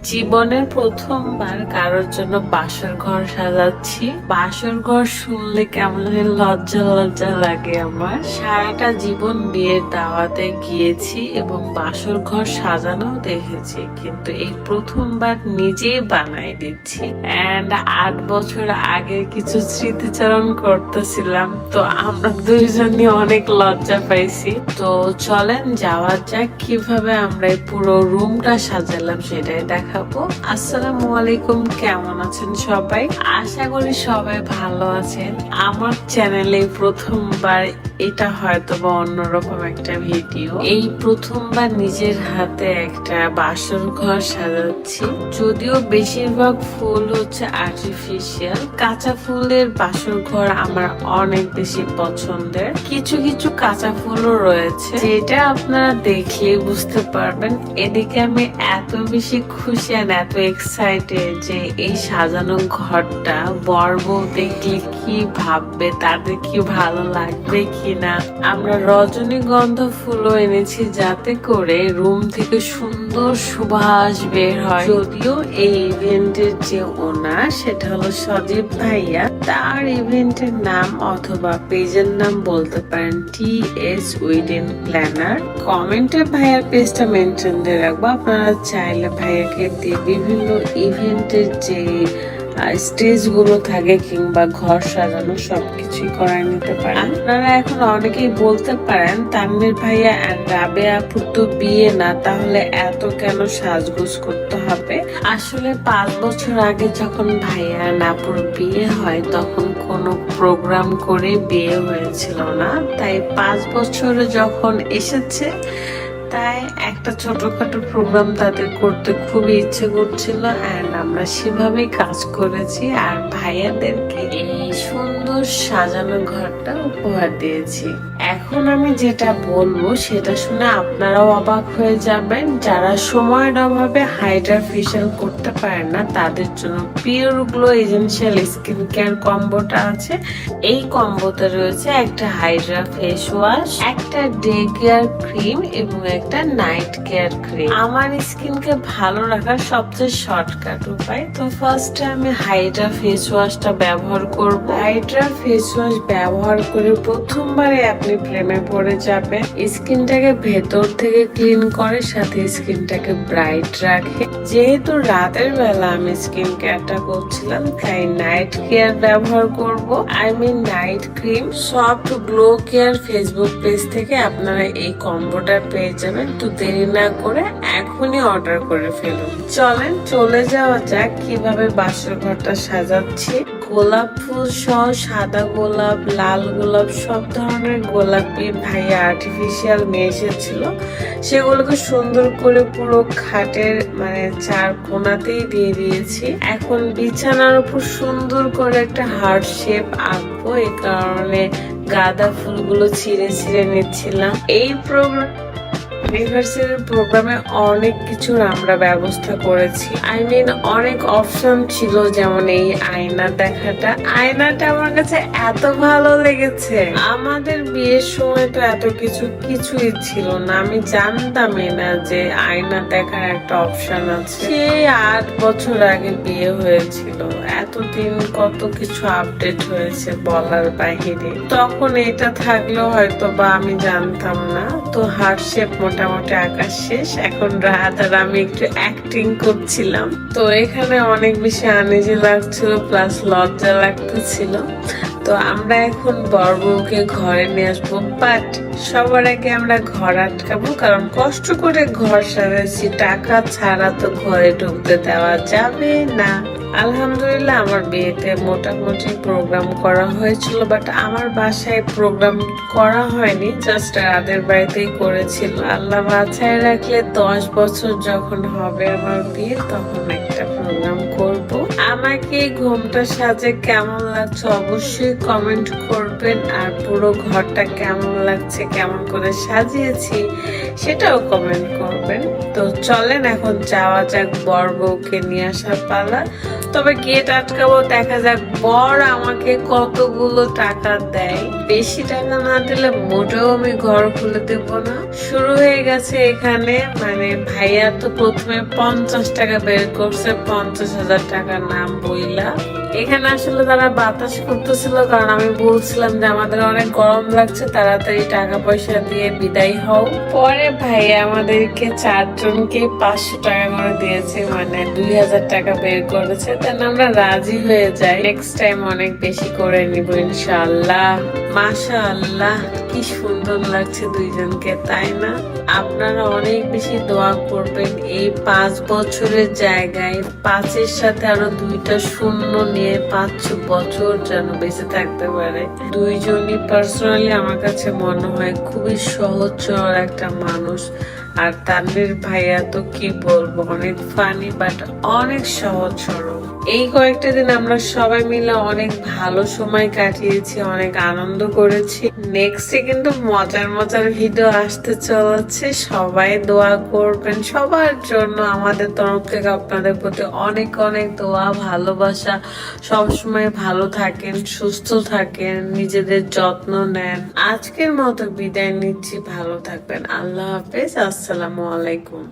জীবনের প্রথমবার কারোর জন্য বাসর ঘর সাজাচ্ছি। বাসর ঘর শুনলে কেমন যেন লজ্জা লজ্জা লাগে আমার। সারাটা জীবন বিয়ের দাওয়াতে গিয়েছি এবং বাসর ঘর সাজানো দেখেছি, কিন্তু এই প্রথমবার নিজেই বানাই দিচ্ছি। এন্ড 8 বছর আগে কিছু স্মৃতিচারণ করতেছিলাম, তো আমরা দুইজনই অনেক লজ্জা পাইছি। তো চলেন যাওয়া যাক কিভাবে আমরা এই পুরো রুমটা সাজালাম সেটাই দেখাবো। আসসালামু আলাইকুম, কেমন আছেন সবাই? আশা করি সবাই ভালো আছেন। আমার চ্যানেলে প্রথমবার এটা হয়তো বা অন্যরকম একটা ভিডিও। এই প্রথমবার নিজের হাতে একটা বাসর ঘর সাজাচ্ছি। যদিও বেশিরভাগ ফুল হচ্ছে আর্টিফিশিয়াল, কাঁচা ফুলের বাসর ঘর আমার অনেক বেশি পছন্দের। কিছু কিছু কাঁচা ফুলও রয়েছে যেটা আপনারা দেখলে বুঝতে পারবেন। এদিকে আমি এত বেশি খুশি আর এত এক্সাইটেড যে এই সাজানো ঘরটা বর বউ দেখলে কি ভাববে, তাদের কি ভালো লাগবে কিনা। আমরা রজনীগন্ধা ফুলও এনেছি যাতে করে রুম থেকে সুন্দর সুবাস বের হয়। যদিও এই ইভেন্টের যে ওনার সেটা হলো সজীব ভাইয়া, তার ইভেন্টের নাম অথবা পেজের নাম বলতে পারেন TS উইডেন প্ল্যানার। কমেন্টে ভাইয়ার পেজটা মেনশন দিয়ে রাখবো, আপনারা চাইলে ভাইয়াকে দিয়ে বিভিন্ন ইভেন্টের যে স্টেজ গুলো থাকে কিংবা ঘর সাজানো সবকিছুই করায় নিতে পারেন। আপনারা এখন অনেকেই বলতে পারেন তানভীর ভাইয়া এন্ড রাবেয়া আপুর তো বিয়ে না, তাহলে এত কেন সাজগোজ করতে হবে? আসলে 5 বছর আগে যখন ভাইয়া আপুর বিয়ে হয় তখন কোনো প্রোগ্রাম করে বিয়ে হয়েছিল না, তাই 5 বছরে যখন এসেছে তাই একটা ছোটখাটো প্রোগ্রাম তাদের করতে খুবই ইচ্ছে করছিল এন্ড আমরা সেভাবেই কাজ করেছি আর ভাইয়াদেরকে এই সুন্দর সাজানো ঘরটা উপহার দিয়েছি। এখন আমি যেটা বলবো সেটা শুনে আপনারাও অবাক হয়ে যাবেন। যারা সময়ের অভাবে হাইড্রা ফেশিয়াল করতে পারেন না তাদের জন্য pure glow essential skin care কম্বোটা আছে। এই কম্বোতে রয়েছে একটা হাইড্রা ফেস ওয়াশ, একটা ডে কেয়ার ক্রিম এবং একটা নাইট কেয়ার ক্রিম। আমার স্কিনকে ভালো রাখার সবচেয়ে শর্টকাট উপায়। তো ফার্স্টে আমি হাইড্রা ফেস ওয়াশটা ব্যবহার করব। হাইড্রা ফেস ওয়াশ ব্যবহার করে প্রথমবারে আপনি প্রেমে পড়ে যাবেন। স্কিনটাকে ভেতর থেকে ক্লিন করে, সাথে স্কিনটাকে ব্রাইট রাখে। যেহেতু রাতের বেলা আমি স্কিন কেয়ারটা করছিলাম তাই নাইট কেয়ার ব্যবহার করব। Night cream. Soft glow care Facebook page থেকে আপনারা এই কম্বোটা পেয়ে যাবেন। তো দেরি না করে এখনই অর্ডার করে ফেলুন। চলেন চলে যাওয়া যাক কিভাবে বাসর ঘরটা সাজাচ্ছি। গোলাপ ফুল সহ সাদা গোলাপ, লাল গোলাপ, সব ধরনের গোলাপি ভাইয়া আর্টিফিশিয়াল নিয়ে এসেছিল। সেগুলোকে সুন্দর করে পুরো খাটের চার কোনাতেই দিয়ে দিয়েছি। এখন বিছানার উপর সুন্দর করে একটা হার্ট শেপ আঁকবো, এই কারণে গাঁদা ফুলগুলো ছিঁড়ে ছিঁড়ে নিচ্ছিলাম। এই ইউনিভার্সিটির প্রোগ্রামে অনেক কিছুর আমরা ব্যবস্থা করেছি। অনেক অপশন ছিল, যেমন এই আয়না দেখাটা। আয়নাটা আমার কাছে এত ভালো লেগেছে। আমাদের বিয়ের সময় তো এত কিছুই ছিল না, আমি জানতামই না যে আয়না দেখার একটা অপশন আছে। সেই 8 বছর আগে বিয়ে হয়েছিল, এতদিন কত কিছু আপডেট হয়েছে বলার বাহিরে। তখন এটা থাকলেও হয়তো বা আমি জানতাম না। তো হার্ট শেপ মোটামুটি আকাশ শেষ। এখন রাত আর আমি একটু অ্যাক্টিং করছিলাম, তো এখানে অনেক বেশি আনইজি লাগছিল প্লাস লজ্জা লাগতেছিল। তো আমরা এখন বর বউকে ঘরে নিয়ে আসবো, বাট সবার আগে আমরা ঘর আটকাবো, কারণ কষ্ট করে ঘর সাজাচ্ছি, টাকা ছাড়া তো ঘরে ঢুকতে দেওয়া যাবে না। আলহামদুলিল্লাহ আমার বিয়েতে মোটামুটি প্রোগ্রাম করা হয়েছিল, বাট আমার বাসায় প্রোগ্রাম করা হয়নি, জাস্ট রাতের বাড়িতেই করেছিল। আল্লাহ বাছাই রাখলে 10 বছর যখন হবে আমার বিয়ে তখন একটা প্রোগ্রাম করব। আমাকে ঘুমটা সাজে কেমন লাগছে অবশ্যই কমেন্ট করবেন, আর পুরো ঘরটা কেমন লাগছে, কেমন করে সাজিয়েছি সেটাও কমেন্ট করবেন। তো চলেন এখন যাওয়া যাক, বর বউকে নিয়ে আসার পালা। তবে গেট আটকাবো, দেখা যাক বর আমাকে কতগুলো টাকা দেয়। বেশি টাকা না দিলে মোটেও আমি ঘর খুলে দেব না। শুরু হয়ে গেছে এখানে, মানে ভাইয়া তো প্রথমে 50 টাকা বের করছে, 50,000 টাকার নাম বইলা। এখানে আসলে তারা বাতাস করতেছিল, কারণ আমি বলছিলাম যে আমাদের অনেক গরম লাগছে, তাড়াতাড়ি টাকা পয়সা দিয়ে বিদায় হও। পরে ভাইয়া আমাদেরকে 4 জনকে 500 টাকা করে দিয়েছে, মানে 2000 টাকা বের করেছে। দেন আমরা রাজি হয়ে যাই, নেক্সট টাইম অনেক বেশি করে নিব ইনশাআল্লাহ। মাশাআল্লাহ, কি সুন্দর লাগছে দুইজনকে, তাই না? আপনারা অনেক বেশি দোয়া করবেন এই 5 বছরের জায়গায় 5-এর সাথে আরো 2টা শূন্য নিয়ে 5 বছর যেন বেঁচে থাকতে পারে। দুইজনই পার্সোনালি আমার কাছে মনে হয় খুবই সহজ সরল একটা মানুষ। আর তানভীর ভাইয়া তো কি বলবো, অনেক ফানি বাট অনেক সহজ সরল। এই কয়েকটা দিন আমরা সবাই মিলে অনেক ভালো সময় কাটিয়েছি, অনেক আনন্দ করেছি। নেক্সটে কিন্তু মজার মজার ভিডিও আসতে চলেছে, সবাই দোয়া করবেন সবার জন্য। আমাদের তরফ থেকে আপনাদের প্রতি অনেক অনেক দোয়া, ভালোবাসা। সবসময় ভালো থাকেন, সুস্থ থাকেন, নিজেদের যত্ন নেন। আজকের মতো বিদায় নিচ্ছি, ভালো থাকবেন। আল্লাহ হাফেজ, আসসালামু আলাইকুম।